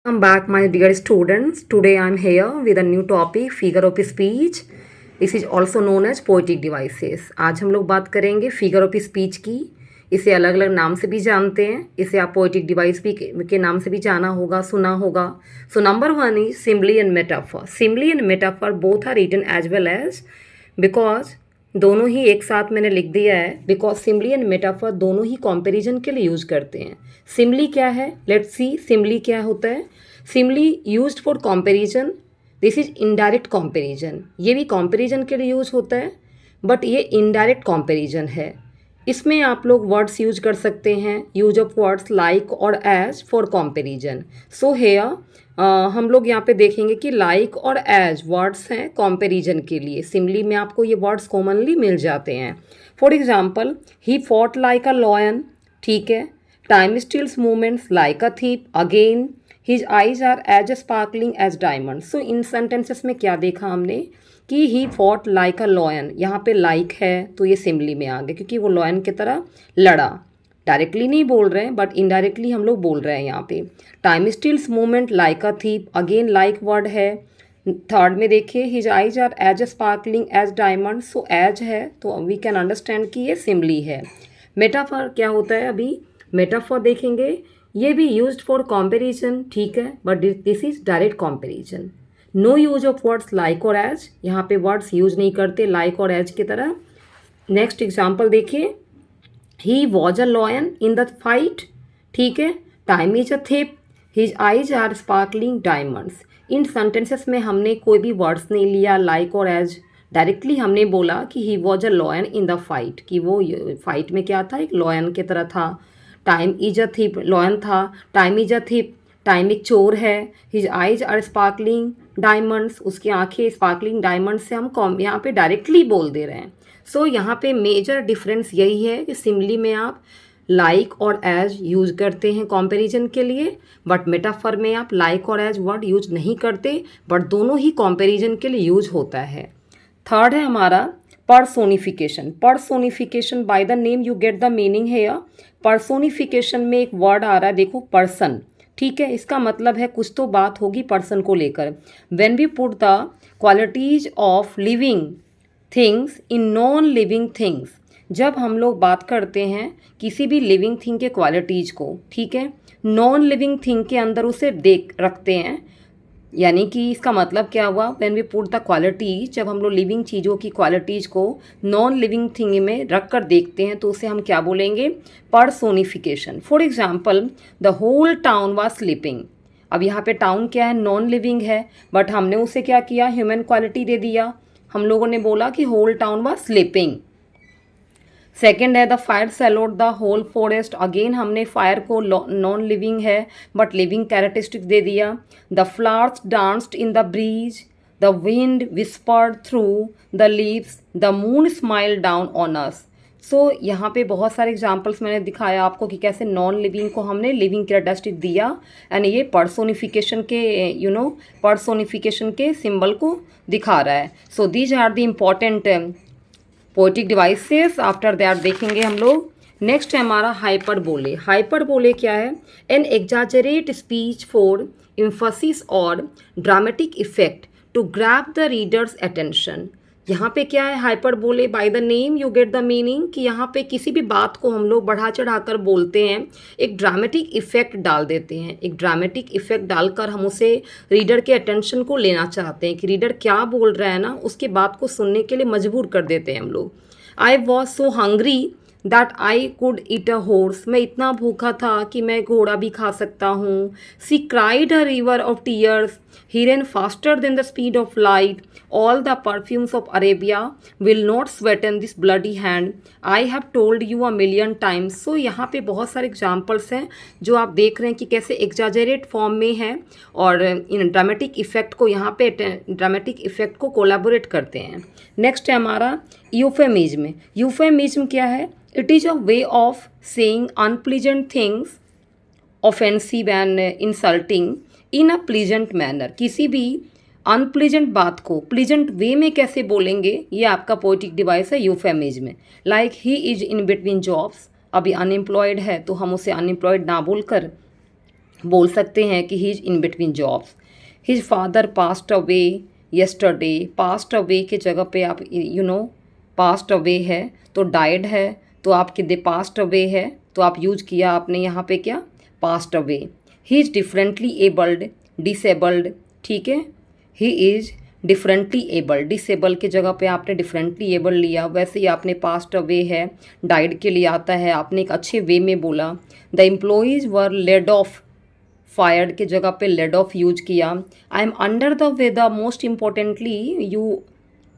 Welcome back, my dear students. Today I am here with a new topic, figure of speech. This is also known as poetic devices. आज हम लोग बात करेंगे figure of speech की. इसे अलग अलग नाम से भी जानते हैं. इसे आप पोएटिक डिवाइस भी के नाम से भी जाना होगा, सुना होगा. So number one is simile and metaphor. Simile and metaphor both are written as well as, because दोनों ही एक साथ मैंने लिख दिया है, बिकॉज सिम्बली एंड मेटाफर दोनों ही कंपैरिजन के लिए यूज करते हैं. सिम्बली क्या है, लेट्स सी. सिम्बली क्या होता है? Simply used for comparison. This is indirect comparison. ये भी कंपैरिजन के लिए यूज होता है, बट ये इनडायरेक्ट कंपैरिजन है. इसमें आप लोग वर्ड्स यूज कर सकते हैं. यूज ऑफ वर्ड्स लाइक और as for comparison. So here हम लोग यहाँ पे देखेंगे कि लाइक और एज वर्ड्स हैं कंपैरिजन के लिए. सिम्बली में आपको ये वर्ड्स कॉमनली मिल जाते हैं. For example, he fought like a lion. ठीक है. Time steals movements like a thief. Again, his eyes are as sparkling as diamond. So in sentences में क्या देखा हमने कि he fought like a lion. यहाँ पे लाइक है तो ये सिम्बली में आ गया, क्योंकि वो लॉयन की तरह लड़ा. डायरेक्टली नहीं बोल रहे हैं, बट इनडायरेक्टली हम लोग बोल रहे हैं यहाँ पे. Time steals movement like a thief. Again like word है. थर्ड में देखिए, his eyes are as sparkling as diamond. So as है तो वी कैन अंडरस्टैंड कि ये सिम्बली है. मेटाफर क्या होता है? अभी मेटाफर देखेंगे. ये भी यूज्ड फॉर कंपैरिजन, ठीक है, but this is direct comparison. No use of words like और एज. यहाँ पे वर्ड्स यूज नहीं करते लाइक और एज की तरह. नेक्स्ट एग्जाम्पल देखिए, he was a lion in the fight. ठीक है. Time is a thief. His eyes are sparkling diamonds. इन सेंटेंसेस में हमने कोई भी वर्ड्स नहीं लिया लाइक और एज. डायरेक्टली हमने बोला कि ही was a lion in the fight, कि वो फाइट में क्या था, एक लॉयन की तरह था. Time is a thief, lion था. Time is a thief, time एक चोर है. His eyes are sparkling diamonds, उसकी आंखें स्पार्कलिंग डायमंड्स से हम यहाँ पे डायरेक्टली बोल दे रहे हैं. सो यहाँ पे मेजर डिफरेंस यही है कि सिम्बली में आप लाइक और एज यूज करते हैं कंपैरिजन के लिए, बट मेटाफर में आप लाइक और एज वर्ड यूज नहीं करते, बट दोनों ही कंपैरिजन के लिए यूज होता है. थर्ड है हमारा personification. Personification, bye the name you get the meaning है. पर्सोनिफिकेशन में एक वर्ड आ रहा है, देखो, पर्सन. ठीक है. इसका मतलब है कुछ तो बात होगी पर्सन को लेकर. When we put the qualities of living things in non living things. जब हम लोग बात करते हैं किसी भी लिविंग थिंग के क्वालिटीज़ को, ठीक है, नॉन लिविंग थिंग के अंदर उसे देख रखते हैं, यानी कि इसका मतलब क्या हुआ, when we put the qualities, जब हम लोग लिविंग चीज़ों की क्वालिटीज़ को नॉन लिविंग थिंग में रख कर देखते हैं तो उसे हम क्या बोलेंगे? Personification. For example, the whole town was sleeping. अब यहाँ पे टाउन क्या है? नॉन लिविंग है, बट हमने उसे क्या किया? ह्यूमन क्वालिटी दे दिया. हम लोगों ने बोला कि whole town was sleeping. Second है the fire swallowed the whole forest. Again हमने फायर को नॉन लिविंग है बट लिविंग कैरेक्टरिस्टिक्स दे दिया. The flowers danced in the breeze. The wind whispered through the leaves. The moon smile down on us. So यहाँ पे बहुत सारे examples मैंने दिखाया आपको कि कैसे नॉन लिविंग को हमने लिविंग कैरेक्टरिस्टिक दिया, एंड ये पर्सोनिफिकेशन के पर्सोनिफिकेशन के सिंबल को दिखा रहा है. So these are the important poetic devices. After that देखेंगे हम लोग. नेक्स्ट है हमारा हाइपरबोले. हाइपरबोले क्या है? An exaggerate speech for emphasis और dramatic effect to grab the reader's attention. यहाँ पे क्या है? Hyperbole, by the name you get the meaning, कि यहाँ पे किसी भी बात को हम लोग बढ़ा चढ़ा कर बोलते हैं, एक ड्रामेटिक इफेक्ट डाल देते हैं. एक ड्रामेटिक इफेक्ट डालकर हम उसे रीडर के अटेंशन को लेना चाहते हैं कि रीडर क्या बोल रहा है ना, उसके बात को सुनने के लिए मजबूर कर देते हैं हम लोग. I was so hungry that I could eat a horse. मैं इतना भूखा था कि मैं घोड़ा भी खा सकता हूँ. She cried a river of tears. He ran faster than the speed of light. All the perfumes of Arabia will not sweeten this bloody hand. I have told you a million times. So यहाँ पे बहुत सारे examples हैं जो आप देख रहे हैं कि कैसे एग्जाजरेट फॉर्म में है और इन ड्रामेटिक इफेक्ट को यहाँ पे ड्रामेटिक इफेक्ट को कोलैबोरेट करते हैं. नेक्स्ट है हमारा यूफेमिज्म. यूफेमिज्म क्या है? It is a way of saying unpleasant things, offensive and insulting in a pleasant manner. किसी भी अनप्लीजेंट बात को प्लीजेंट वे में कैसे बोलेंगे, ये आपका पोएटिक डिवाइस है euphemism. Like he is in between jobs. अभी अनएम्प्लॉयड है तो हम उसे अनएम्प्लॉयड ना बोलकर बोल सकते हैं कि he is in between jobs. His father passed away yesterday, passed away के जगह पे आप पास्ट अवे है तो डाइड है, तो आपके दे पास्ट अवे है तो आप यूज किया आपने यहाँ पे क्या, passed away. He is differently abled, disabled, ठीक है, he is differently able, disable के जगह पे आपने डिफरेंटली एबल लिया, वैसे ही आपने पास्ट अवे है डाइड के लिए आता है, आपने एक अच्छे वे में बोला। The employees were laid off, fired के जगह पे लेड ऑफ यूज किया। I am under the weather, most importantly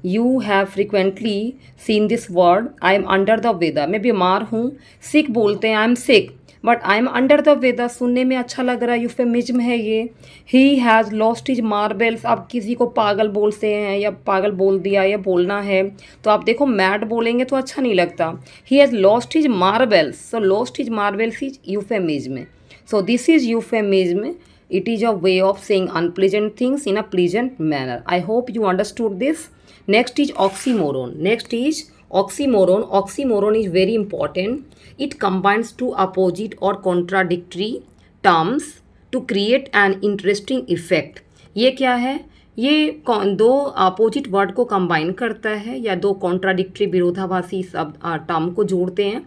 you have frequently seen this word, I am under the weather, मैं बीमार हूँ। सिक बोलते हैं, I am sick, but I am under the weather सुनने में अच्छा लग रहा है, यूफेमिज्म है ये। He has lost his marbles, आप किसी को पागल बोलते हैं या पागल बोल दिया या बोलना है तो आप देखो मैड बोलेंगे तो अच्छा नहीं लगता। ही has lost his marbles, so lost his marbles is euphemism. So this is euphemism. It is a way of saying unpleasant things in a pleasant manner. I hope you understood this. Next is oxymoron. Next is oxymoron. Oxymoron is very important. It combines two opposite or contradictory terms to create an interesting effect. ये क्या है? ये दो opposite word को combine करता है या दो कॉन्ट्राडिक्टरी विरोधाभासी टर्म को जोड़ते हैं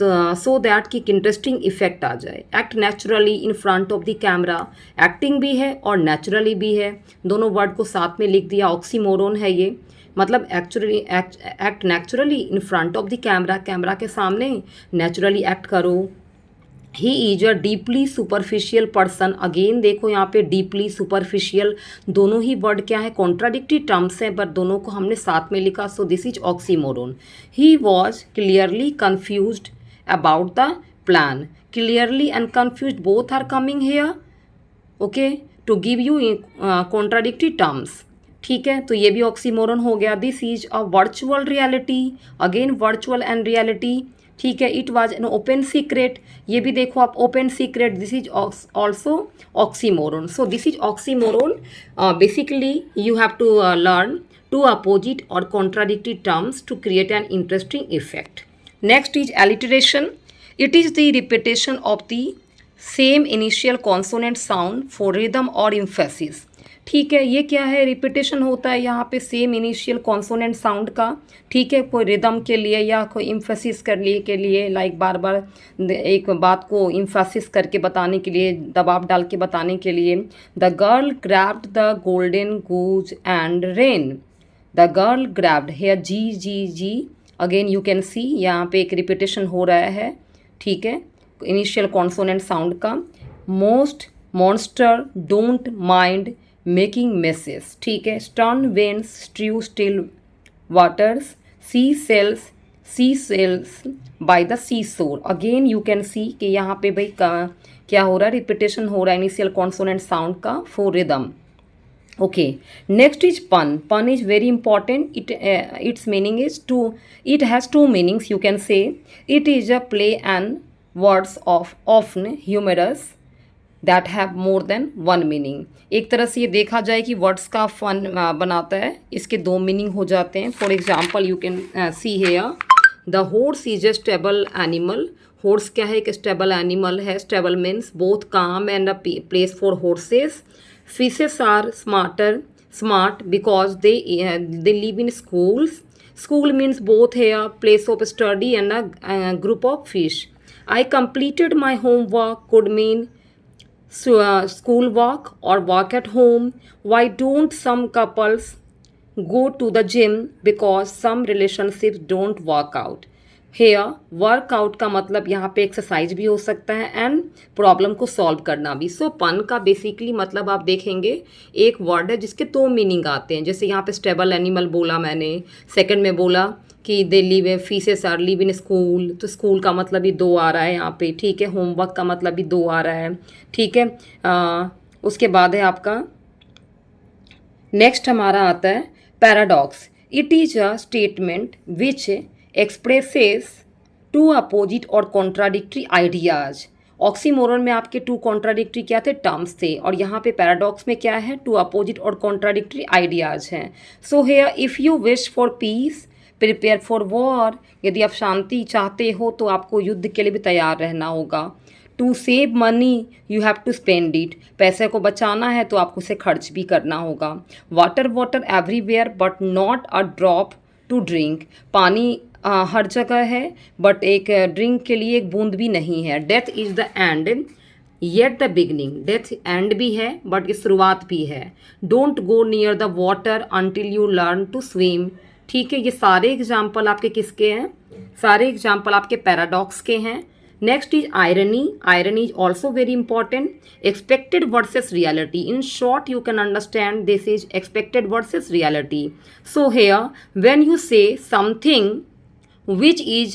सो दैट कि इंटरेस्टिंग इफेक्ट आ जाए। Act naturally in front of the camera, acting भी है और नेचुरली भी है, दोनों वर्ड को साथ में लिख दिया, ऑक्सीमोरोन है ये। मतलब actually act naturally in front of the camera, camera के सामने नेचुरली एक्ट करो। He is a deeply superficial person, again देखो यहाँ पे डीपली सुपरफिशियल दोनों ही वर्ड क्या है, कॉन्ट्राडिक्टरी टर्म्स हैं, बट दोनों को हमने साथ में लिखा, सो this is oxymoron. He was clearly confused about the plan, clearly and confused both are coming here, okay, to give you contradictory terms, ठीक है, तो ये भी ऑक्सीमोरन हो गया। This is a virtual reality, again virtual and reality, ठीक है। It was an open secret, ये भी देखो आप open secret, this is also oxymoron. So this is oxymoron. Basically you have to learn to opposite और contradictory terms to create an interesting effect. Next is alliteration. It is the repetition of the same initial consonant sound for rhythm or emphasis. ठीक है, ये क्या है, repetition होता है यहाँ पे सेम इनिशियल कॉन्सोनेंट साउंड का, ठीक है, कोई रिदम के लिए या कोई इम्फेसिस करने के लिए, लाइक बार बार एक बात को इम्फेसिस करके बताने के लिए, दबाव डाल के बताने के लिए। The girl grabbed the golden goose and ran, the girl grabbed है G G G, again you can see यहाँ पे एक रिपीटेशन हो रहा है, ठीक है, इनिशियल कॉन्सोनेंट साउंड का। Most monster don't mind making messes, ठीक है। Stern vans strew still waters, she sells by the sea shore, again you can सी कि यहाँ पे भाई क्या हो रहा है, रिपीटेशन हो रहा है इनिशियल कॉन्सोनेंट साउंड का for rhythm. Okay, next is pun. Pun is very important. Its meaning is it has two meanings. You can say it is a play and words of often humorous that have more than one meaning. एक तरह से ये देखा जाए कि words का fun बनाता है, इसके दो मीनिंग हो जाते हैं। For example you can see here, the horse is a stable animal. Horse क्या है, एक स्टेबल एनिमल है। Stable means both calm and a place for horses. Fishes are smart because they live in schools. School means both here place of study and a group of fish. I completed my homework could mean school work or work at home. Why don't some couples go to the gym? Because some relationships don't work out. Here work out का मतलब यहाँ पे exercise भी हो सकता है and problem को solve करना भी। सो पन का बेसिकली मतलब आप देखेंगे एक वर्ड है जिसके दो मीनिंग आते हैं। जैसे यहाँ पे स्टेबल एनिमल बोला मैंने, सेकंड में बोला कि they live fishes are live in school, तो स्कूल का मतलब भी दो आ रहा है यहाँ पे, ठीक है। होमवर्क का मतलब भी दो आ रहा है, ठीक है। उसके बाद है आपका नेक्स्ट हमारा आता है paradox. It is a statement which expresses two opposite और कॉन्ट्राडिक्टरी आइडियाज। ऑक्सीमोरन में आपके टू कॉन्ट्राडिक्टरी क्या थे, टर्म्स थे, और यहाँ पे पैराडॉक्स में क्या है, टू अपोजिट और कॉन्ट्राडिक्टरी आइडियाज हैं। So here if you wish for piece prepare for war, यदि आप शांति चाहते हो तो आपको युद्ध के लिए भी तैयार रहना होगा। To save money you have to spend it, पैसे को बचाना है तो आपको उसे खर्च भी करना होगा। Water water everywhere but not a drop to drink, पानी हर जगह है बट एक ड्रिंक के लिए एक बूंद भी नहीं है। Death is the end yet the beginning, death end भी है बट ये शुरुआत भी है। Don't go near the water until you learn to swim, ठीक है। ये सारे एग्जाम्पल आपके किसके हैं? सारे एग्जाम्पल आपके पैराडॉक्स के हैं। Next is irony, irony is also very important. Expected versus reality, in short you can understand this is expected versus reality. So here when you say something which is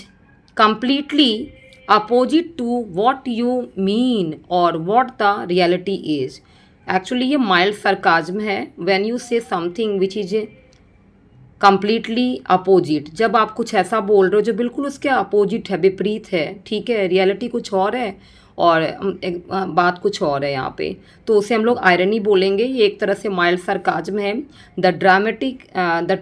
completely opposite to what you mean or what the reality is, actually ये mild sarcasm है। when you say something which is completely opposite, जब आप कुछ ऐसा बोल रहे हो जो बिल्कुल उसके अपोजिट है, विपरीत है, ठीक है, रियलिटी कुछ और है और बात कुछ और है यहाँ पे, तो उसे हम लोग आयरनी बोलेंगे। ये एक तरह से माइल्ड सरकाज्म है। The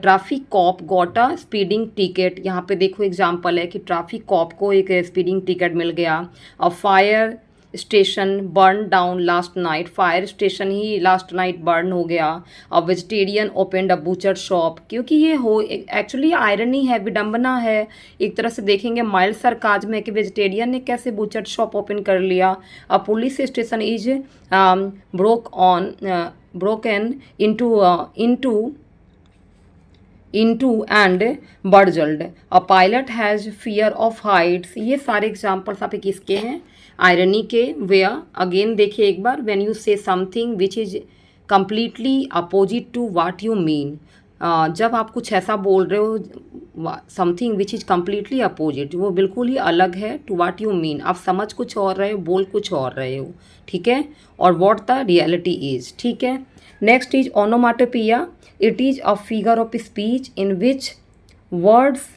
traffic cop got a speeding ticket, यहाँ पे देखो एग्जांपल है कि ट्रैफिक कॉप को एक स्पीडिंग टिकट मिल गया। A fire station burn down last night, fire station he last night burn हो गया। A vegetarian opened a butcher shop, क्योंकि ये हो एक्चुअली आयरनी है, विडंबना है। एक तरह से देखेंगे माइल्ड सरकाज्म है कि वेजिटेरियन ने कैसे बूचर शॉप ओपन कर लिया। अ police station is broken into and burgled. A pilot has fear of heights, ये सारे एग्जाम्पल्स आपके किसके हैं? आयरनी के। वेयर अगेन देखिए एक बार, when you say something which is completely opposite to what you mean, जब आप कुछ ऐसा बोल रहे हो something which is completely opposite, वो बिल्कुल ही अलग है टू वाट यू मीन, आप समझ कुछ और रहे हो, बोल कुछ और रहे हो, ठीक है, और वॉट द रियलिटी इज, ठीक है। Next is onomatopoeia, it is a figure of speech in which words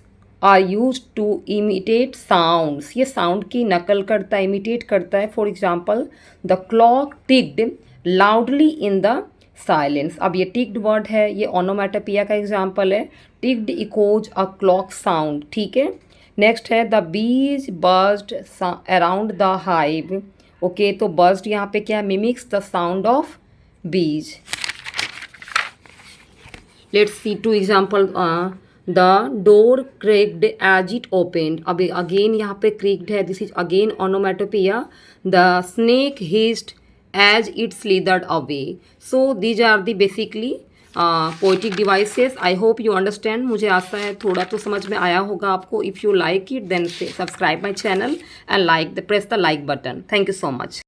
are use to imitate sounds, ये साउंड की नकल करता है, इमिटेट करता है। For example the clock ticked loudly in the silence, अब ये टिक्ड वर्ड है, ये ओनोमेटोपिया का एग्जाम्पल है। Ticked echoes a clock sound, ठीक है। नेक्स्ट है the bees buzzed around the hive, okay, तो बज्ड यहाँ पे क्या है? Mimics the sound of bees. Let's see two example. The door creaked as it opened, अब अगेन यहाँ पे क्रेक्ड है, this is again onomatopoeia. The snake hissed as it slithered away. So these are the basically poetic devices. I hope you understand. मुझे आशा है थोड़ा तो समझ में आया होगा आपको. If you like it then subscribe my channel and press the like button. Thank you so much.